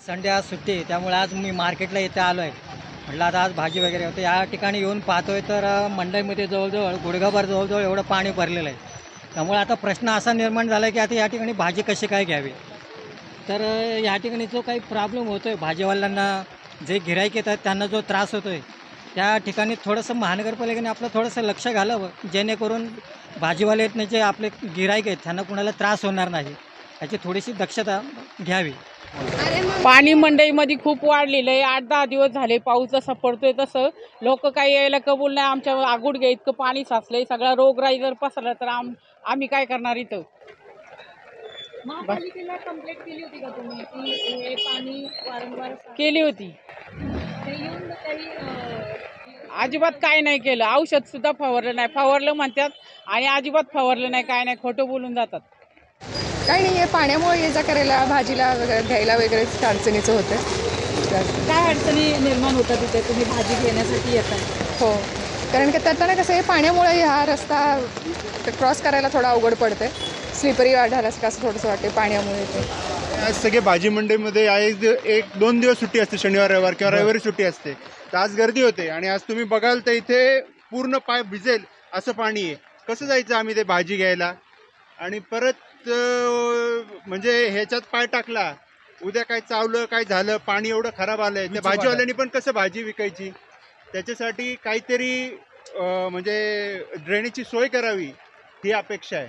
Sunday आज सुट्टी आहे, त्यामुळे आज मी मार्केटला इथे आलो आहे. म्हटलं आता आज भाजी वगैरे होते. या ठिकाणी येऊन पाहतोय तर मंडईमध्ये जवळजवळ गुडघाभर जवळजवळ एवढं पाणी भरलेलं आहे. त्यामुळे आता प्रश्न असा निर्माण झाला आहे की आता या ठिकाणी भाजी कशी काय घ्यावी. तर या ठिकाणी जो काही प्रॉब्लेम होतो आहे भाजीवाल्यांना, जे गिऱ्हाईक येतात त्यांना जो त्रास होतो आहे, त्या ठिकाणी थोडंसं महानगरपालिकेने आपलं थोडंसं लक्ष घालावं, जेणेकरून भाजीवाले आहेत ना, जे आपले गिऱ्हाईक आहेत त्यांना कुणाला त्रास होणार नाही, याची थोडीशी दक्षता घ्यावी. पाणी मंडईमध्ये खूप वाढलेलं आहे. 8-10 दिवस झाले पाऊस जसा पडतोय तसं लोक काही यायला कबूल नाही. आमच्या आगुडगे इतकं पाणी साचलंय, सगळा रोगराई जर पसरला तर आम्ही काय करणार इथं. महापालिकेला कंप्लेंट केली होती का तुम्ही की हे पाणी वारंवार केली होती, ते येऊन काही अजिबात काय नाही केलं. औषध सुद्धा फवारलं नाही, फवारलं म्हणतात आणि अजिबात फवारलं नाही, काय नाही, खोटं बोलून जातात. काही नाही आहे, पाण्यामुळे ये जा करायला भाजीला वगैरे घ्यायला वगैरे अडचणीचं होतं. काय अडचणी निर्माण होतात तिथे तुम्ही भाजी घेण्यासाठी येतात? हो, कारण की त्यात कसं आहे, पाण्यामुळे हा रस्ता क्रॉस करायला थोडा अवघड पडते, स्लिपरी झालं असं थोडंसं वाटते पाण्यामुळे. ते आज सगळे भाजी मंडईमध्ये एक दोन दिवस सुट्टी असते, शनिवार रविवार किंवा रविवारी सुट्टी असते, तर आज गर्दी होते. आणि आज तुम्ही बघाल तर इथे पूर्ण पाय भिजेल असं पाणी आहे. कसं जायचं आम्ही ते भाजी घ्यायला, आणि परत म्हणजे ह्याच्यात पाय टाकला, उद्या काय चावलं काय झालं, पाणी एवढं खराब आलंय, त्या भाजीवाल्यांनी पण कसं भाजी विकायची. त्याच्यासाठी काहीतरी म्हणजे ड्रेनेजची सोय करावी, ही अपेक्षा आहे.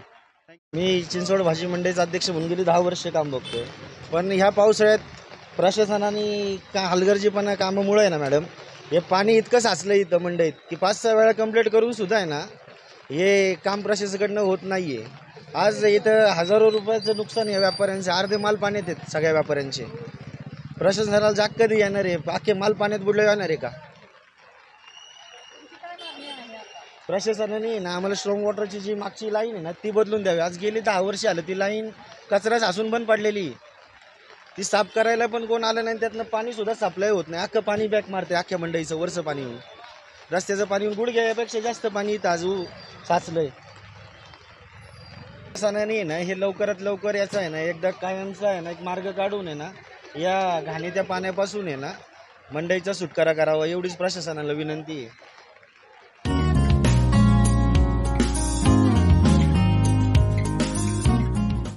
मी चिंचवड भाजी मंडईचा अध्यक्ष म्हणून गेली 10 वर्ष काम बघतोय. पण ह्या पावसाळ्यात प्रशासनाने हलगर्जीपणा कामामुळे आहे ना मॅडम, हे पाणी इतकं साचलं इथं मंडईत की 5-6 वेळा कंप्लेंट करून सुद्धा आहे ना हे काम प्रशासनाकडनं होत नाही आहे. आज इथं हजारो रुपयाचं नुकसान आहे व्यापाऱ्यांचे, अर्धे माल पाण्यात आहेत सगळ्या व्यापाऱ्यांचे. प्रशासनाला जाग कधी येणार आहे, अख्खे माल पाण्यात बुडले येणार आहे का. प्रशासनाने ना आम्हाला स्ट्रॉंग वॉटरची जी मागची लाईन आहे ना ती बदलून द्यावी. आज गेली 10 वर्ष आलं ती लाईन कचरा साचून पण पडलेली, ती साफ करायला पण कोण आलं नाही. त्यातनं पाणीसुद्धा सप्लाय होत नाही, अख्खं पाणी बॅक मारते अख्ख्या मंडईचं वरचं पाणी येऊन. रस्त्याचं पाणी येऊन गुडघ्यापेक्षा जास्त पाणी इथं आज साचलंय. प्रशासनाने ना हे लवकरात लवकर याचा आहे ना एकदा कायमचा आहे ना एक मार्ग काढून आहे ना या घाणीच्या पाण्यापासून आहे ना मंडईचा सुटकारा करावा, एवढीच प्रशासनाला विनंती आहे.